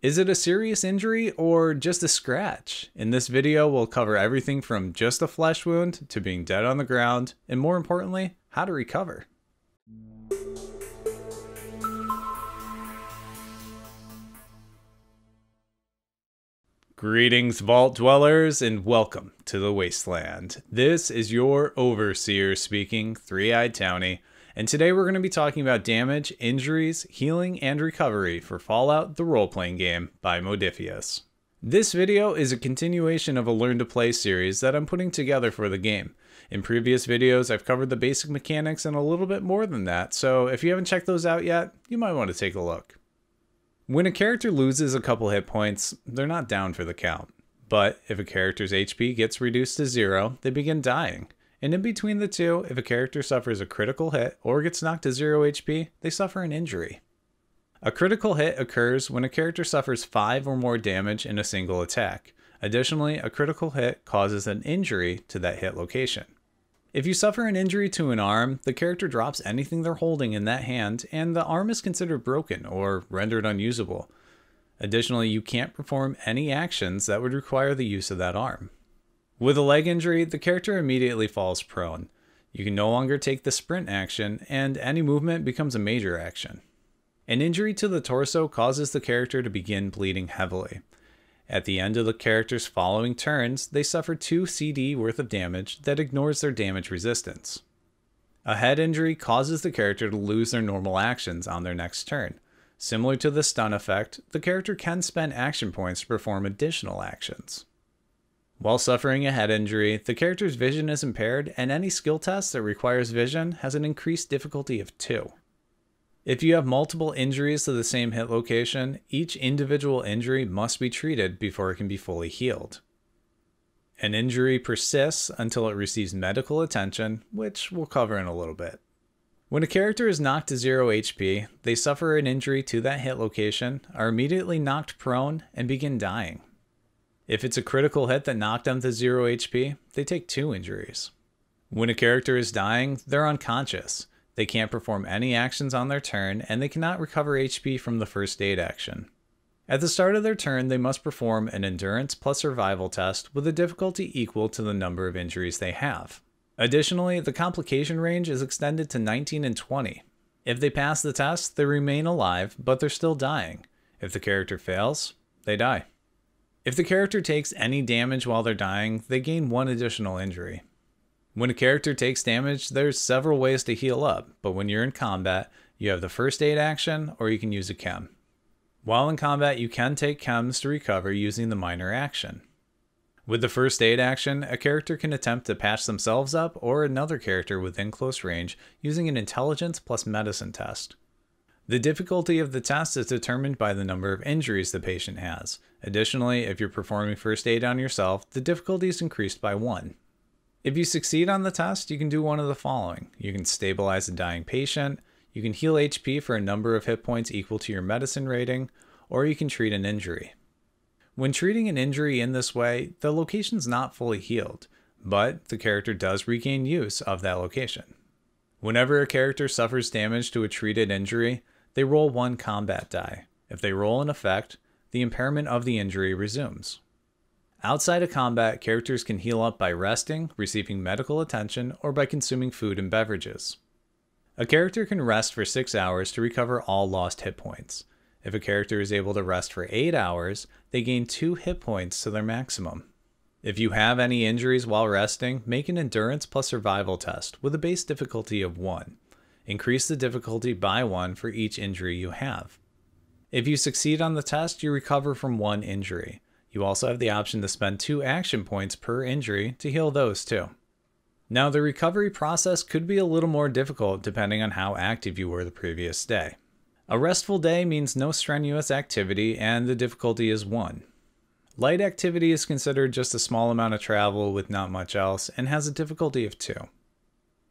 Is it a serious injury or just a scratch? In this video, we'll cover everything from just a flesh wound to being dead on the ground, and more importantly, how to recover. Greetings, Vault Dwellers, and welcome to the Wasteland. This is your Overseer speaking, Three-Eyed Townie, and today we're going to be talking about damage, injuries, healing, and recovery for Fallout, the role-playing game by Modiphius. This video is a continuation of a Learn to Play series that I'm putting together for the game. In previous videos, I've covered the basic mechanics and a little bit more than that, so if you haven't checked those out yet, you might want to take a look. When a character loses a couple hit points, they're not down for the count. But if a character's HP gets reduced to 0, they begin dying. And in between the two, if a character suffers a critical hit or gets knocked to 0 HP, they suffer an injury. A critical hit occurs when a character suffers 5 or more damage in a single attack. Additionally, a critical hit causes an injury to that hit location. If you suffer an injury to an arm, the character drops anything they're holding in that hand, and the arm is considered broken or rendered unusable. Additionally, you can't perform any actions that would require the use of that arm. With a leg injury, the character immediately falls prone. You can no longer take the sprint action, and any movement becomes a major action. An injury to the torso causes the character to begin bleeding heavily. At the end of the character's following turns, they suffer 2 CD worth of damage that ignores their damage resistance. A head injury causes the character to lose their normal actions on their next turn. Similar to the stun effect, the character can spend action points to perform additional actions. While suffering a head injury, the character's vision is impaired, and any skill test that requires vision has an increased difficulty of 2. If you have multiple injuries to the same hit location, each individual injury must be treated before it can be fully healed. An injury persists until it receives medical attention, which we'll cover in a little bit. When a character is knocked to 0 HP, they suffer an injury to that hit location, are immediately knocked prone, and begin dying. If it's a critical hit that knocked them to 0 HP, they take 2 injuries. When a character is dying, they're unconscious. They can't perform any actions on their turn, and they cannot recover HP from the first aid action. At the start of their turn, they must perform an endurance plus survival test with a difficulty equal to the number of injuries they have. Additionally, the complication range is extended to 19 and 20. If they pass the test, they remain alive, but they're still dying. If the character fails, they die. If the character takes any damage while they're dying, they gain 1 additional injury. When a character takes damage, there's several ways to heal up, but when you're in combat, you have the first aid action, or you can use a chem. While in combat, you can take chems to recover using the minor action. With the first aid action, a character can attempt to patch themselves up or another character within close range using an intelligence plus medicine test. The difficulty of the test is determined by the number of injuries the patient has. Additionally, if you're performing first aid on yourself, the difficulty is increased by 1. If you succeed on the test, you can do one of the following. You can stabilize a dying patient, you can heal HP for a number of hit points equal to your medicine rating, or you can treat an injury. When treating an injury in this way, the location's not fully healed, but the character does regain use of that location. Whenever a character suffers damage to a treated injury, they roll 1 combat die. If they roll an effect, the impairment of the injury resumes. Outside of combat, characters can heal up by resting, receiving medical attention, or by consuming food and beverages. A character can rest for 6 hours to recover all lost hit points. If a character is able to rest for 8 hours, they gain 2 hit points to their maximum. If you have any injuries while resting, make an endurance plus survival test with a base difficulty of 1. Increase the difficulty by 1 for each injury you have. If you succeed on the test, you recover from 1 injury. You also have the option to spend 2 action points per injury to heal those too. Now, the recovery process could be a little more difficult depending on how active you were the previous day. A restful day means no strenuous activity and the difficulty is 1. Light activity is considered just a small amount of travel with not much else and has a difficulty of 2.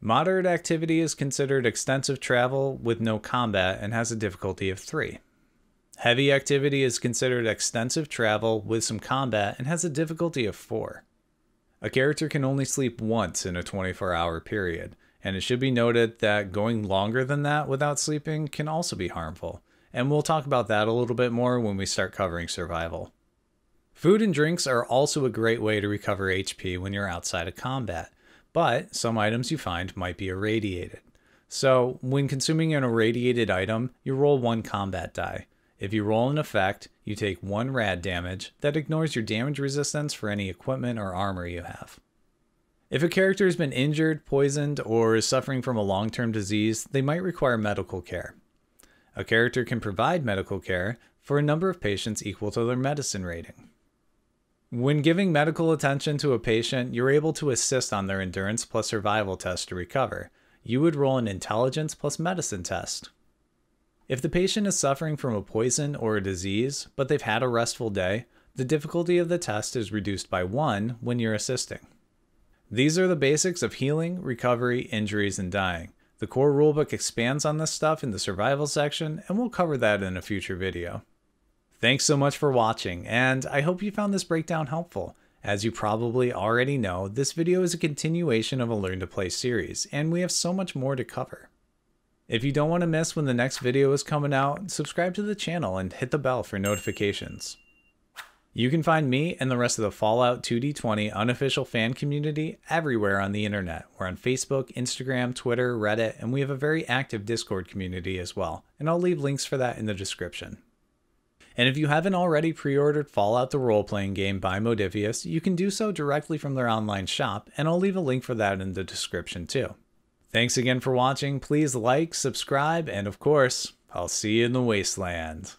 Moderate activity is considered extensive travel with no combat and has a difficulty of 3. Heavy activity is considered extensive travel with some combat and has a difficulty of 4. A character can only sleep once in a 24-hour period, and it should be noted that going longer than that without sleeping can also be harmful. and we'll talk about that a little bit more when we start covering survival. Food and drinks are also a great way to recover HP when you're outside of combat, but some items you find might be irradiated. So, when consuming an irradiated item, you roll 1 combat die. If you roll an effect, you take 1 rad damage that ignores your damage resistance for any equipment or armor you have. If a character has been injured, poisoned, or is suffering from a long-term disease, they might require medical care. A character can provide medical care for a number of patients equal to their medicine rating. When giving medical attention to a patient, you're able to assist on their endurance plus survival test to recover. You would roll an intelligence plus medicine test. If the patient is suffering from a poison or a disease, but they've had a restful day, the difficulty of the test is reduced by 1 when you're assisting. These are the basics of healing, recovery, injuries, and dying. The core rulebook expands on this stuff in the survival section, and we'll cover that in a future video. Thanks so much for watching, and I hope you found this breakdown helpful. As you probably already know, this video is a continuation of a Learn to Play series, and we have so much more to cover. If you don't want to miss when the next video is coming out, subscribe to the channel and hit the bell for notifications. You can find me and the rest of the Fallout 2D20 unofficial fan community everywhere on the internet. We're on Facebook, Instagram, Twitter, Reddit, and we have a very active Discord community as well, and I'll leave links for that in the description. And if you haven't already pre-ordered Fallout the role-playing game by Modiphius, you can do so directly from their online shop, and I'll leave a link for that in the description too. Thanks again for watching, please like, subscribe, and of course, I'll see you in the wasteland.